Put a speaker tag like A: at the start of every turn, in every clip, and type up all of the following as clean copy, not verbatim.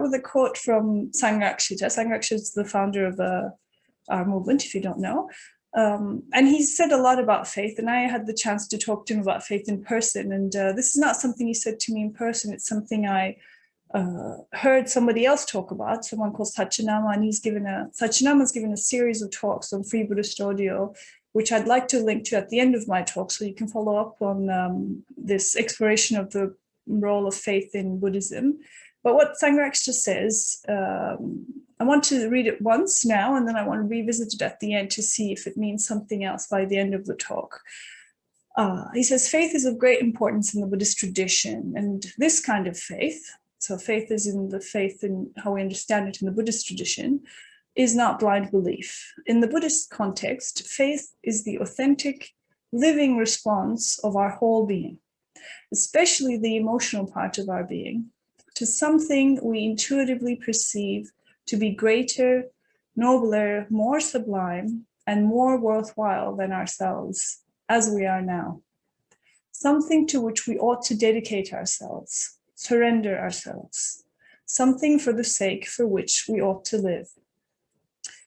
A: with a quote from Sangharakshita. Sangharakshita is the founder of our movement, if you don't know. And he said a lot about faith, and I had the chance to talk to him about faith in person. And this is not something he said to me in person. It's something I heard somebody else talk about, someone called Satchinama, and Satchinama's given a series of talks on Free Buddhist Audio, which I'd like to link to at the end of my talk, so you can follow up on this exploration of the role of faith in Buddhism. But what Sangharakshita says, I want to read it once now, and then I want to revisit it at the end to see if it means something else by the end of the talk. He says, faith is of great importance in the Buddhist tradition, and this kind of faith, so faith is in the faith in how we understand it in the Buddhist tradition, is not blind belief. In the Buddhist context, faith is the authentic, living response of our whole being, especially the emotional part of our being, to something we intuitively perceive to be greater, nobler, more sublime, and more worthwhile than ourselves, as we are now. Something to which we ought to dedicate ourselves, surrender ourselves, something for the sake for which we ought to live.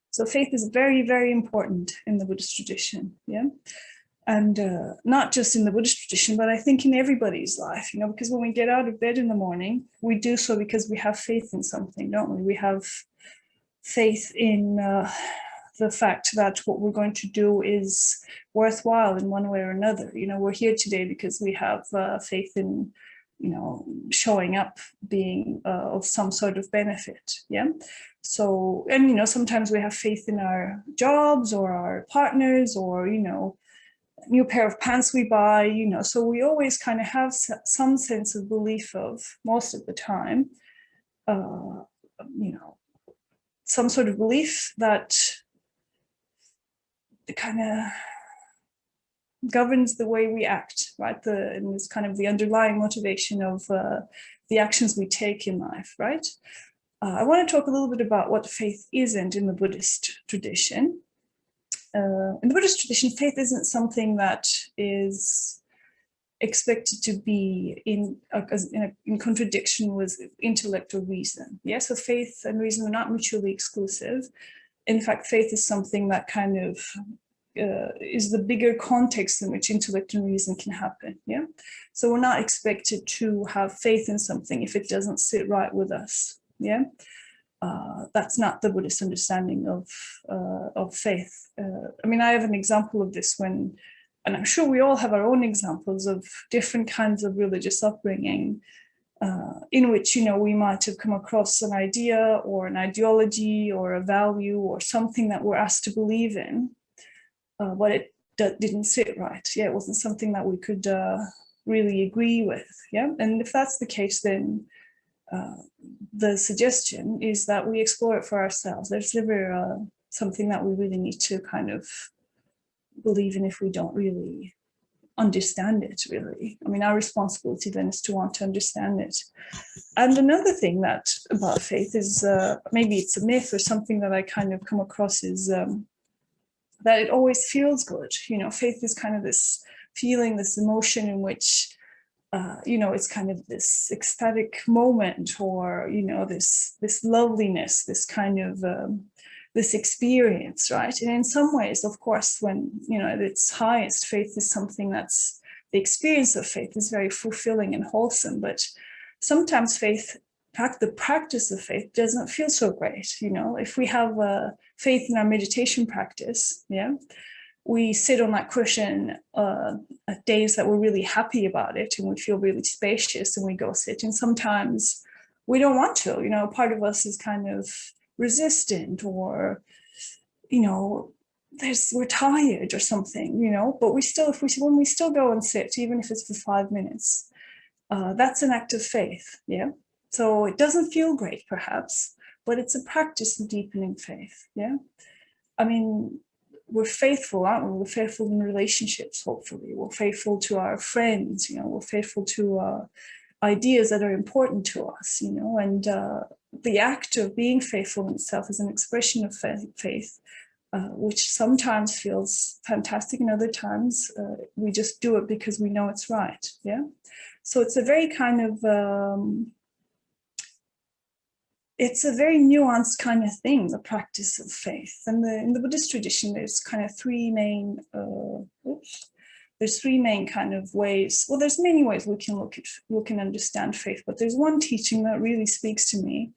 A: So faith is very, very important in the Buddhist tradition, yeah? And not just in the Buddhist tradition, but I think in everybody's life, because when we get out of bed in the morning, we do so because we have faith in something, don't we? We have faith in the fact that what we're going to do is worthwhile in one way or another. We're here today because we have faith in, showing up, being of some sort of benefit, yeah? So, and, sometimes we have faith in our jobs or our partners or, new pair of pants we buy, so we always kind of have some sense of belief of, most of the time, some sort of belief that kind of governs the way we act, right? And it's kind of the underlying motivation of the actions we take in life, right? I want to talk a little bit about what faith isn't in the Buddhist tradition. In the Buddhist tradition, faith isn't something that is expected to be in contradiction with intellect or reason. Yeah, so faith and reason are not mutually exclusive. In fact, faith is something that kind of is the bigger context in which intellect and reason can happen. Yeah, so we're not expected to have faith in something if it doesn't sit right with us. Yeah. That's not the Buddhist understanding of faith. I have an example of this and I'm sure we all have our own examples of different kinds of religious upbringing in which, we might have come across an idea or an ideology or a value or something that we're asked to believe in, but it didn't sit right. Yeah, it wasn't something that we could really agree with. Yeah, and if that's the case, then the suggestion is that we explore it for ourselves. There's never something that we really need to kind of believe in if we don't really understand it, really. Our responsibility then is to want to understand it. And another thing about faith is, maybe it's a myth or something that I kind of come across, is that it always feels good. Faith is kind of this feeling, this emotion in which it's kind of this ecstatic moment, or this loveliness, this kind of this experience, right? And in some ways, of course, when at its highest, faith is something that's, the experience of faith is very fulfilling and wholesome. But sometimes the practice of faith doesn't feel so great. If we have faith in our meditation practice, yeah, we sit on that cushion at days that we're really happy about it and we feel really spacious, and we go sit. And sometimes we don't want to, part of us is kind of resistant, or, we're tired or something, but when we still go and sit, even if it's for 5 minutes, that's an act of faith. Yeah. So it doesn't feel great perhaps, but it's a practice of deepening faith. Yeah. We're faithful, aren't we? We're faithful in relationships, hopefully. We're faithful to our friends, we're faithful to ideas that are important to us, and the act of being faithful in itself is an expression of faith, which sometimes feels fantastic, and other times we just do it because we know it's right, yeah? So it's a very kind of it's a very nuanced kind of thing, the practice of faith. And in the Buddhist tradition, there's kind of three main, there's three main kind of ways. Well, there's many ways we can understand faith, but there's one teaching that really speaks to me.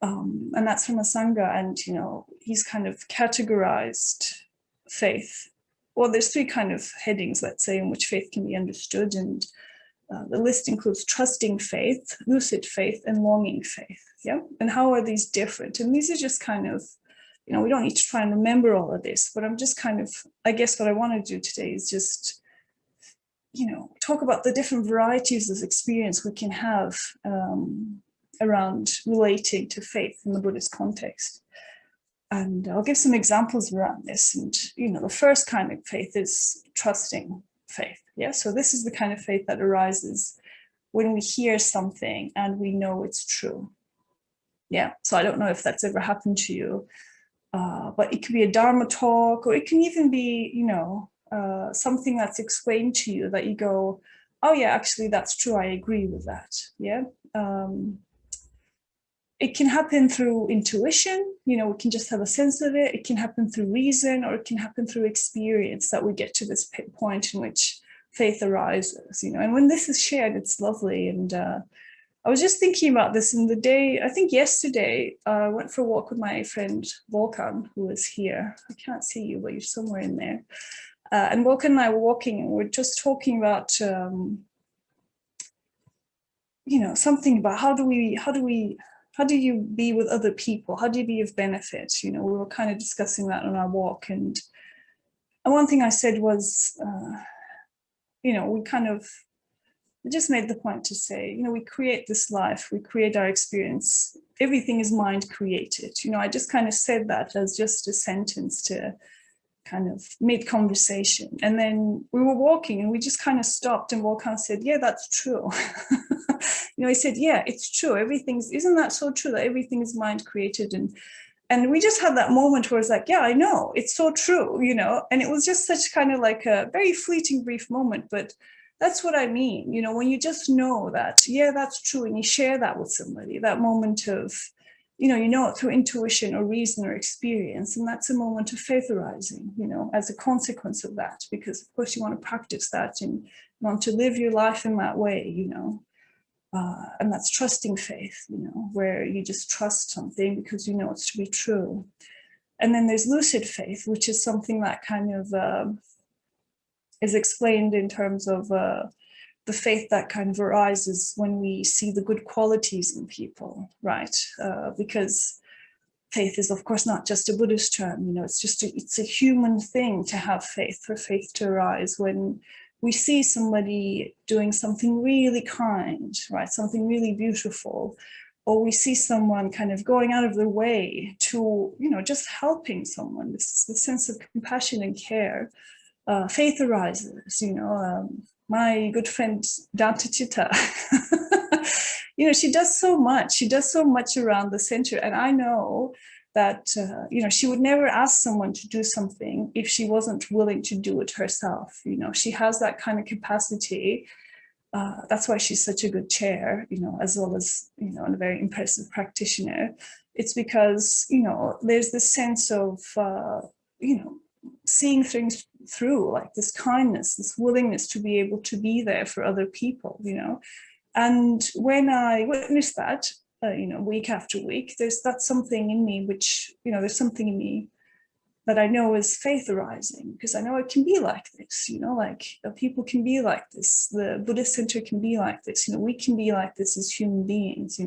A: And that's from a Sangha, and he's kind of categorized faith. Well, there's three kind of headings, let's say, in which faith can be understood, and the list includes trusting faith, lucid faith, and longing faith. Yeah, and how are these different? And these are just kind of, we don't need to try and remember all of this, but I'm just kind of, I guess what I want to do today is just, talk about the different varieties of experience we can have around relating to faith in the Buddhist context. And I'll give some examples around this. And, the first kind of faith is trusting faith. Yeah, so this is the kind of faith that arises when we hear something and we know it's true. Yeah, so I don't know if that's ever happened to you, but it could be a Dharma talk, or it can even be, something that's explained to you that you go, oh yeah, actually that's true, I agree with that. Yeah. It can happen through intuition, we can just have a sense of it. It can happen through reason, or it can happen through experience, that we get to this point in which faith arises, and when this is shared, it's lovely. And I was just thinking about this in the day, I think yesterday, I went for a walk with my friend Volkan, who is here. I can't see you, but you're somewhere in there. And Volkan and I were walking, and we're just talking about, something about how do you be with other people? How do you be of benefit? We were kind of discussing that on our walk. And one thing I said was, we just made the point to say, we create this life, we create our experience. Everything is mind created. I just kind of said that as just a sentence to kind of mid-conversation. And then we were walking, and we just kind of stopped, and Volkan said, yeah, that's true. He said, yeah, it's true. Isn't that so true, that everything is mind created? And we just had that moment where it's like, yeah, I know, it's so true, and it was just such kind of like a very fleeting, brief moment. But that's what I mean, when you just know that, yeah, that's true, and you share that with somebody, that moment of, it through intuition or reason or experience, and that's a moment of faith arising, as a consequence of that, because of course you want to practice that and you want to live your life in that way, and that's trusting faith, where you just trust something because it's to be true. And then there's lucid faith, which is something that kind of is explained in terms of the faith that kind of arises when we see the good qualities in people, right? Because faith is, of course, not just a Buddhist term. It's a human thing to have faith, for faith to arise when we see somebody doing something really kind, right? Something really beautiful, or we see someone kind of going out of their way to, just helping someone. The sense of compassion and care. Faith arises, my good friend Dante Chitta, she does so much. She does so much around the center. And I know that, she would never ask someone to do something if she wasn't willing to do it herself. She has that kind of capacity. That's why she's such a good chair, as well as, and a very impressive practitioner. It's because, there's this sense of, seeing things through, like this kindness, this willingness to be able to be there for other people, And when I witness that, week after week, that's something in me which, there's something in me that I know is faith arising, because I know it can be like this, people can be like this, the Buddhist center can be like this, we can be like this as human beings,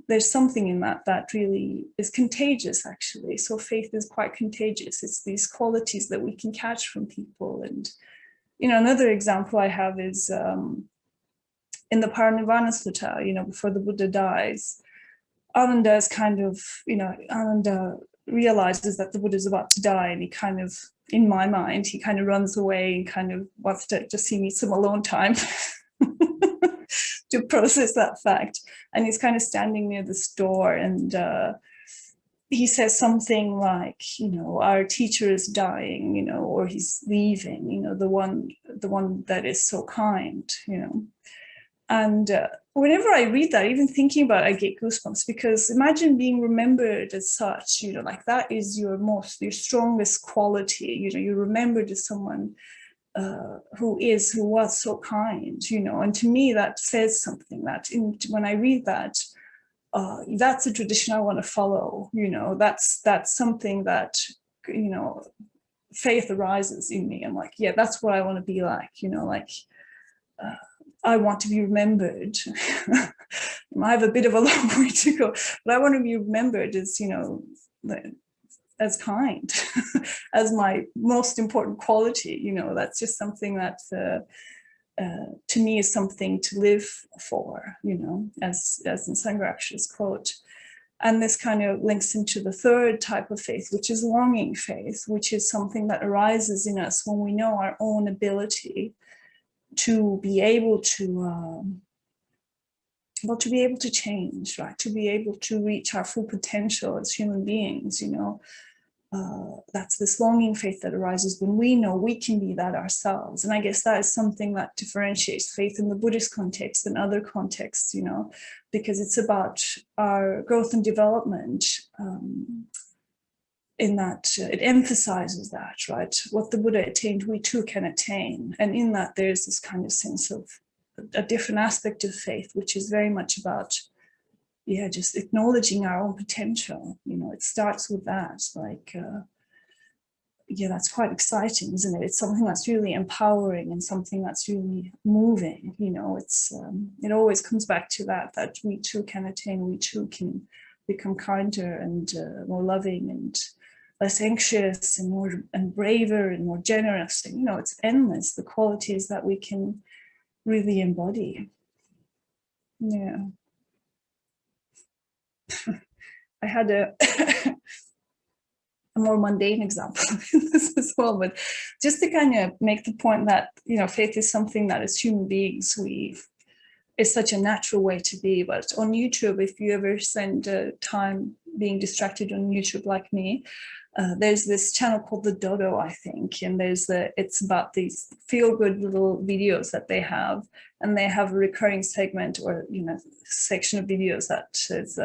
A: there's something in that really is contagious, actually. So faith is quite contagious. It's these qualities that we can catch from people. And, another example I have is in the Parinirvana Sutta, before the Buddha dies, Ananda is kind of, Ananda realizes that the Buddha is about to die, and he kind of, in my mind, he kind of runs away and kind of wants to just see me some alone time. To process that fact. And he's kind of standing near this door, and he says something like, our teacher is dying, or he's leaving, the one that is so kind, And whenever I read that, even thinking about it, I get goosebumps, because imagine being remembered as such, like that is your strongest quality, you're remembered as someone who was so kind, and to me that says something, that when I read that, that's a tradition I want to follow, that's something that, faith arises in me. I'm like, yeah, that's what I want to be like, like, I want to be remembered. I have a bit of a long way to go, but I want to be remembered as, as kind, as my most important quality. That's just something that, to me, is something to live for, as in Sangharakshita's quote. And this kind of links into the third type of faith, which is longing faith, which is something that arises in us when we know our own ability to be able to, to be able to change, right? To be able to reach our full potential as human beings, that's this longing faith that arises when we know we can be that ourselves. And I guess that is something that differentiates faith in the Buddhist context and other contexts, because it's about our growth and development, in that it emphasizes that, right? What the Buddha attained, we too can attain. And in that, there's this kind of sense of a different aspect of faith, which is very much about, just acknowledging our own potential. It starts with that, like, that's quite exciting, isn't it? It's something that's really empowering and something that's really moving. It's it always comes back to that we too can attain, we too can become kinder and more loving and less anxious and more and braver and more generous. And, it's endless, the qualities that we can really embody. Yeah. I had a more mundane example in this as well, but just to kind of make the point that, faith is something that as human beings, it's such a natural way to be. But on YouTube, if you ever spend time being distracted on YouTube like me, there's this channel called The Dodo, I think, and it's about these feel-good little videos that they have, and they have a recurring segment or section of videos that is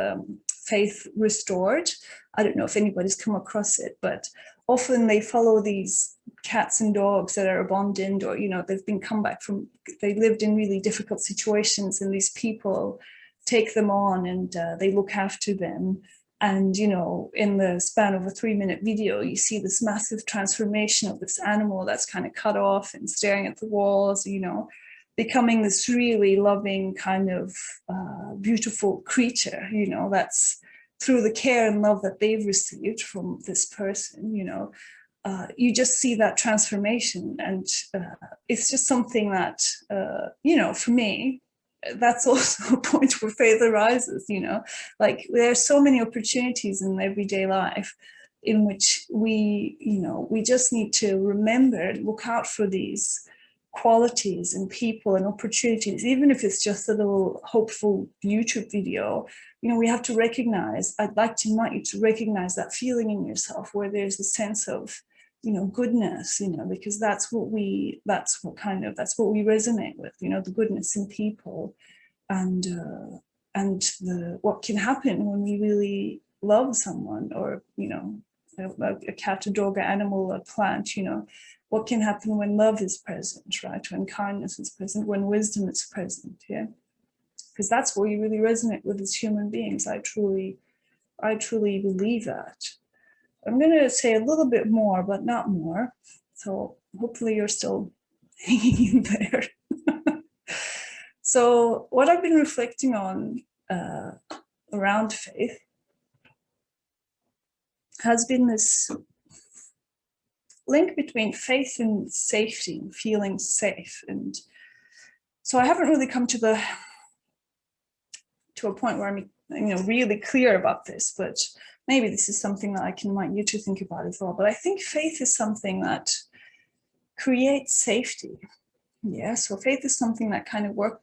A: faith restored. I don't know if anybody's come across it, but often they follow these cats and dogs that are abandoned, or they've been come back from, they lived in really difficult situations, and these people take them on and they look after them. And, in the span of a 3-minute video, you see this massive transformation of this animal that's kind of cut off and staring at the walls, becoming this really loving kind of beautiful creature, that's through the care and love that they've received from this person, you just see that transformation. And it's just something that, for me, that's also a point where faith arises, like there are so many opportunities in everyday life in which we just need to remember, look out for these qualities and people and opportunities, even if it's just a little hopeful YouTube video. We have to recognize, I'd like to invite you to recognize that feeling in yourself where there's a sense of, goodness, because that's what we resonate with, the goodness in people, and what can happen when we really love someone, or, a cat, a dog, an animal, a plant, what can happen when love is present, right? When kindness is present, when wisdom is present, yeah? Because that's what we really resonate with as human beings. I truly believe that. I'm going to say a little bit more, but not more. So hopefully you're still hanging in there. So what I've been reflecting on around faith has been this link between faith and safety, and feeling safe. And so I haven't really come to a point where I'm really clear about this, but maybe this is something that I can invite you to think about as well. But I think faith is something that creates safety. Yeah, so faith is something that kind of work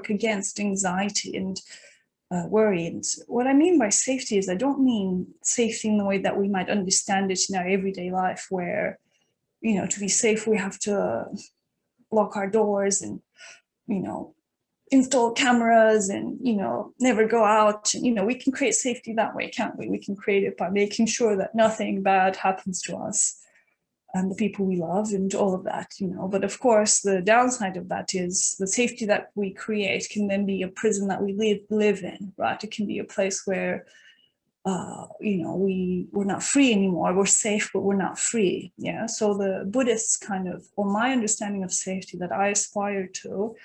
A: against anxiety and worry. And what I mean by safety is, I don't mean safety in the way that we might understand it in our everyday life, where, to be safe, we have to lock our doors and, install cameras and, never go out. And, we can create safety that way, can't we? We can create it by making sure that nothing bad happens to us and the people we love and all of that, But of course, the downside of that is the safety that we create can then be a prison that we live in, right? It can be a place where, we're not free anymore. We're safe, but we're not free. Yeah. So the Buddhists kind of, or my understanding of safety that I aspire to,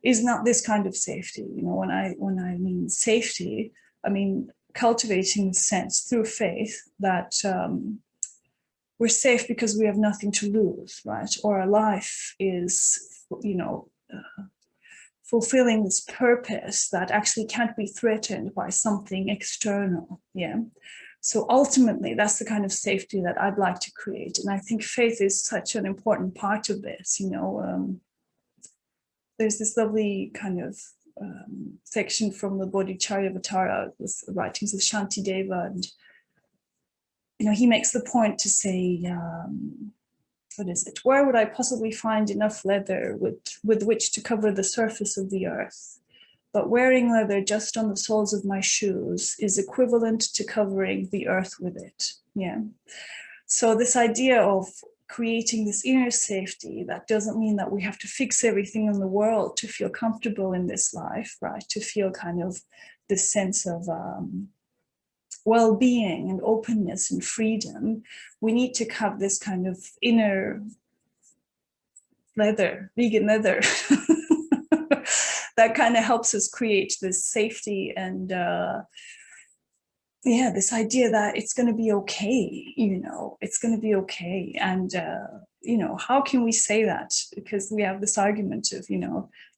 A: is not this kind of safety. When I mean safety, I mean cultivating the sense through faith that we're safe because we have nothing to lose, right? Or our life is, fulfilling this purpose that actually can't be threatened by something external. Yeah. So ultimately, that's the kind of safety that I'd like to create. And I think faith is such an important part of this. There's this lovely kind of section from the Bodhicharyavatara, with the writings of Shantideva, and he makes the point to say, what is it? Where would I possibly find enough leather with which to cover the surface of the earth? But wearing leather just on the soles of my shoes is equivalent to covering the earth with it. Yeah. So this idea of creating this inner safety, that doesn't mean that we have to fix everything in the world to feel comfortable in this life, right? To feel kind of this sense of well-being and openness and freedom. We need to have this kind of inner leather, vegan leather, that kind of helps us create this safety and this idea that it's going to be okay, it's going to be okay. And, how can we say that? Because we have this argument of,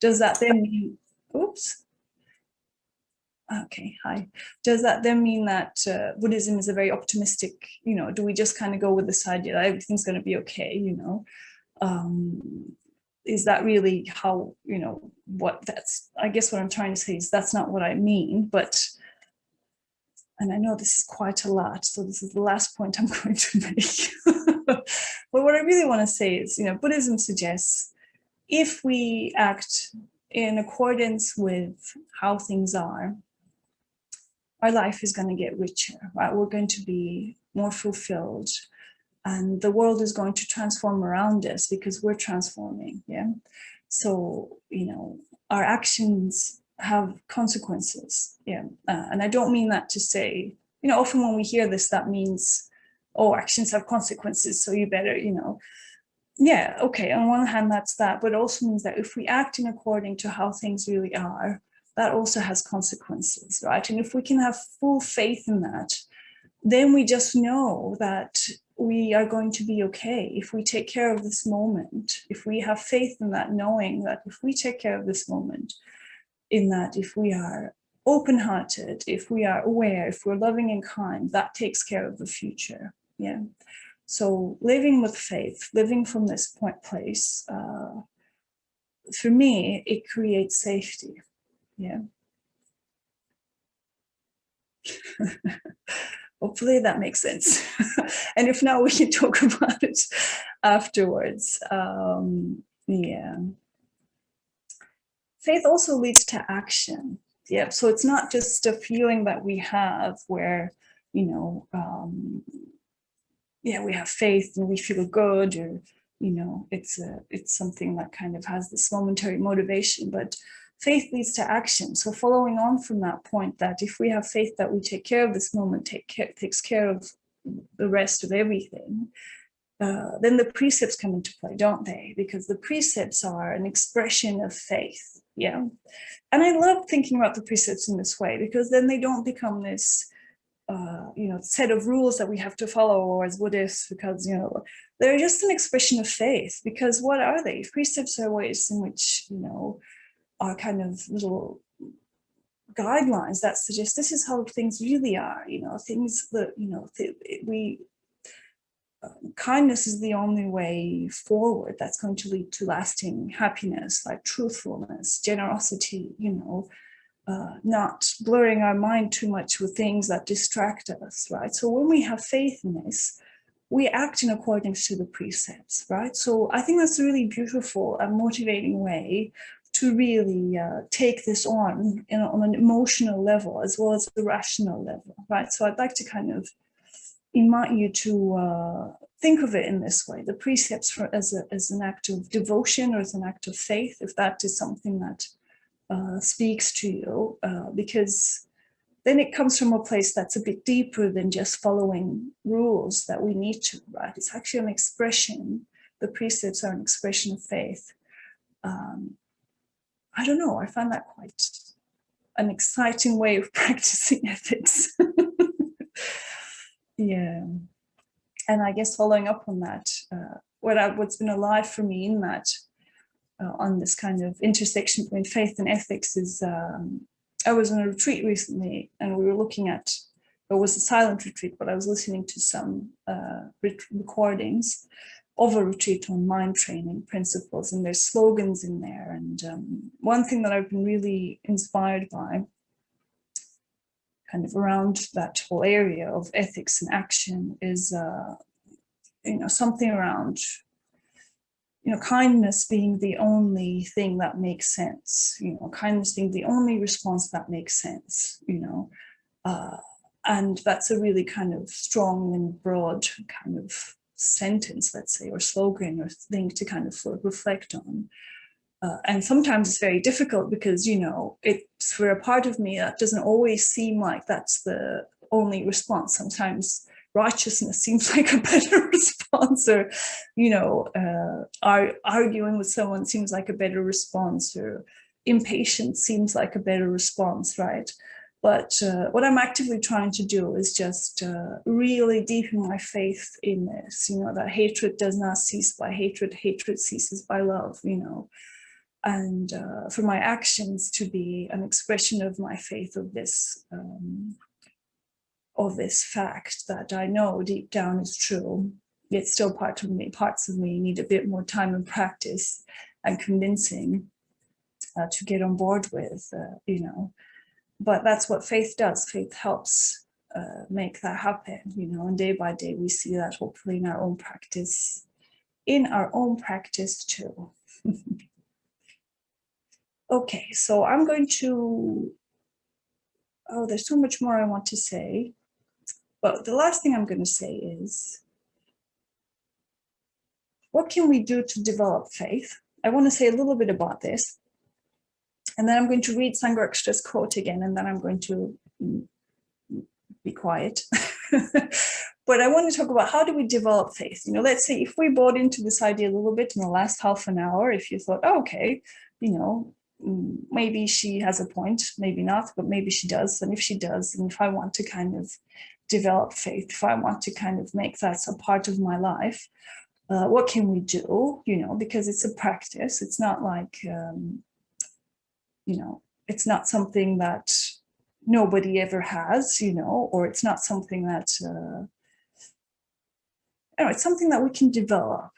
A: does that then mean, oops. Okay, hi. Does that then mean that Buddhism is a very optimistic, do we just kind of go with this idea that everything's going to be okay, is that really how, I guess what I'm trying to say is that's not what I mean, but, and I know this is quite a lot, so this is the last point I'm going to make. But what I really want to say is, Buddhism suggests if we act in accordance with how things are, our life is going to get richer, right? We're going to be more fulfilled, and the world is going to transform around us because we're transforming. Yeah. So, our actions have consequences. Yeah. And I don't mean that to say, often when we hear this, that means, oh, actions have consequences, so you better, yeah, okay, on one hand, that's that, but it also means that if we act in according to how things really are, that also has consequences, right? And if we can have full faith in that, then we just know that we are going to be okay if we take care of this moment, if we have faith in that, knowing that if we take care of this moment, in that if we are open-hearted, if we are aware, if we're loving and kind, that takes care of the future. Yeah. So living with faith, living from this place, for me, it creates safety. Yeah. Hopefully that makes sense. And if not, we can talk about it afterwards. Yeah. Faith also leads to action. Yeah. So it's not just a feeling that we have where, we have faith and we feel good, or, it's something that kind of has this momentary motivation, but faith leads to action. So following on from that point, that if we have faith that we take care of this moment, takes care of the rest of everything, then the precepts come into play, don't they? Because the precepts are an expression of faith. Yeah. And I love thinking about the precepts in this way, because then they don't become this set of rules that we have to follow as Buddhists, because, they're just an expression of faith. Because what are they? Precepts are ways in which, are kind of little guidelines that suggest this is how things really are, things that, kindness is the only way forward that's going to lead to lasting happiness, like truthfulness, generosity, not blurring our mind too much with things that distract us, right? So when we have faith in this, we act in accordance to the precepts, right? So I think that's a really beautiful and motivating way to really take this on, on an emotional level as well as a rational level, right? So I'd like to kind of invite you to think of it in this way: the precepts as an act of devotion or as an act of faith, if that is something that speaks to you, because then it comes from a place that's a bit deeper than just following rules that we need to, right? It's actually an expression. The precepts are an expression of faith. I don't know, I find that quite an exciting way of practicing ethics. Yeah. And I guess following up on that, what's been alive for me in that, on this kind of intersection between faith and ethics is, I was on a retreat recently and we were looking at, it was a silent retreat, but I was listening to some recordings of a retreat on mind training principles, and there's slogans in there. And one thing that I've been really inspired by, kind of around that whole area of ethics and action, is something around kindness being the only thing that makes sense, kindness being the only response that makes sense, and that's a really kind of strong and broad kind of sentence, let's say, or slogan or thing to kind of reflect on. And sometimes it's very difficult because, it's for a part of me that doesn't always seem like that's the only response. Sometimes righteousness seems like a better response, or, arguing with someone seems like a better response, or impatience seems like a better response, right? But what I'm actively trying to do is just really deepen my faith in this, that hatred does not cease by hatred, hatred ceases by love, and for my actions to be an expression of my faith of this fact that I know deep down is true. Yet still parts of me need a bit more time and practice and convincing to get on board with, But that's what faith does. Faith helps make that happen, and day by day we see that hopefully in our own practice too. Okay, so I'm going to, there's so much more I want to say, but the last thing I'm going to say is, what can we do to develop faith? I want to say a little bit about this, and then I'm going to read Sangharakshita's quote again, and then I'm going to be quiet. But I want to talk about, how do we develop faith? Let's say if we bought into this idea a little bit in the last half an hour, if you thought, okay, maybe she has a point, maybe not, but maybe she does. And if she does, and if I want to kind of develop faith, if I want to kind of make that a part of my life, what can we do? Because it's a practice. It's not like, it's not something that nobody ever has, or it's not something that, it's something that we can develop,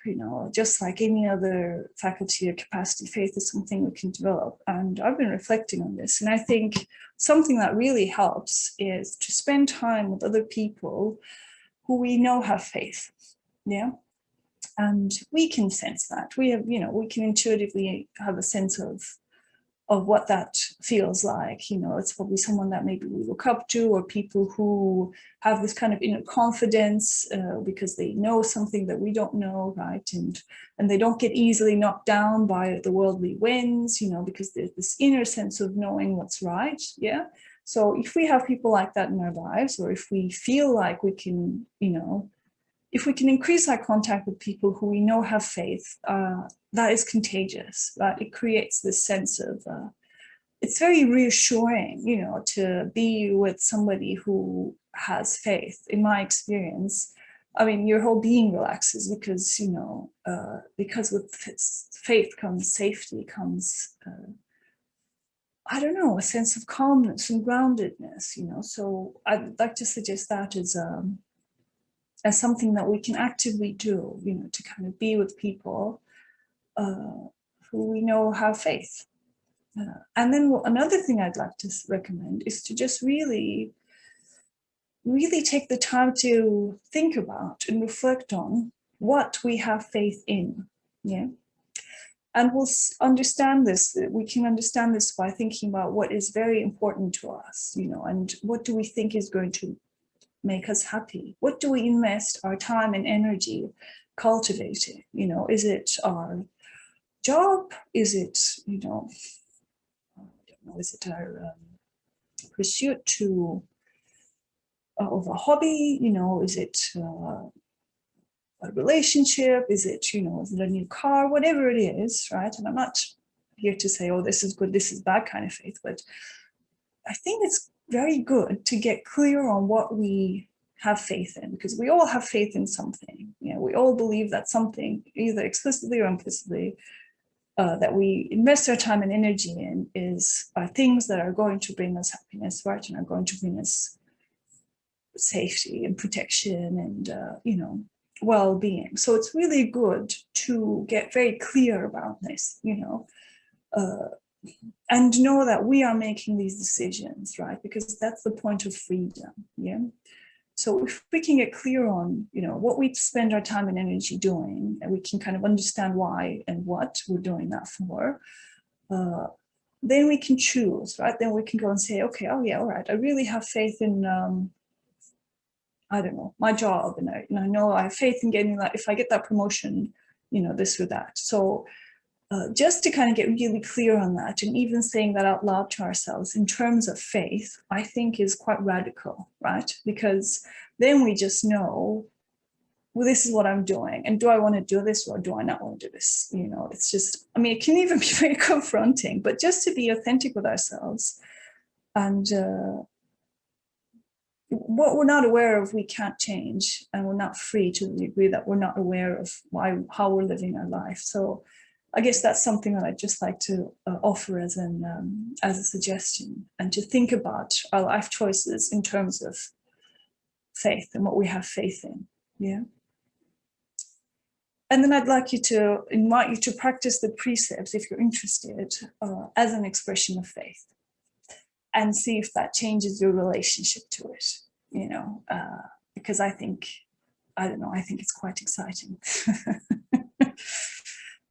A: just like any other faculty or capacity. Faith is something we can develop. And I've been reflecting on this. And I think something that really helps is to spend time with other people who we know have faith. Yeah. And we can sense that. We have, we can intuitively have a sense of what that feels like. It's probably someone that maybe we look up to, or people who have this kind of inner confidence because they know something that we don't know, right? And they don't get easily knocked down by the worldly winds, because there's this inner sense of knowing what's right. Yeah. So if we have people like that in our lives, or if we feel like we can, if we can increase our contact with people who we know have faith, that is contagious, right? It creates this sense of, it's very reassuring, to be with somebody who has faith. In my experience, I mean, your whole being relaxes because, because with faith comes safety, comes, I don't know, a sense of calmness and groundedness, So I'd like to suggest that as something that we can actively do, to kind of be with people who we know have faith. And then another thing I'd like to recommend is to just really, really take the time to think about and reflect on what we have faith in. Yeah. And we'll understand this, we can understand this by thinking about what is very important to us, and what do we think is going to make us happy? What do we invest our time and energy cultivating? Is it our job? Is it, I don't know, is it our pursuit of a hobby? Is it a relationship? Is it, is it a new car? Whatever it is, right? And I'm not here to say, oh, this is good, this is bad kind of faith, but I think it's very good to get clear on what we have faith in, because we all have faith in something. We all believe that something, either explicitly or implicitly, that we invest our time and energy in are things that are going to bring us happiness, right? And are going to bring us safety and protection and, well-being. So it's really good to get very clear about this, and know that we are making these decisions, right? Because that's the point of freedom, yeah? So if we can get clear on, what we spend our time and energy doing, and we can kind of understand why and what we're doing that for, then we can choose, right? Then we can go and say, okay, oh yeah, all right, I really have faith in, I don't know, my job, and I know I have faith in getting that, if I get that promotion, this or that. So just to kind of get really clear on that, and even saying that out loud to ourselves in terms of faith, I think is quite radical, right? Because then we just know, well, this is what I'm doing, and do I want to do this or do I not want to do this? It's just, it can even be very confronting, but just to be authentic with ourselves, and what we're not aware of, we can't change, and we're not free to the degree that we're not aware of how we're living our life. So I guess that's something that I'd just like to offer as a suggestion, and to think about our life choices in terms of faith and what we have faith in. Yeah. And then I'd like to invite you to practice the precepts, if you're interested, as an expression of faith, and see if that changes your relationship to it, because I think it's quite exciting.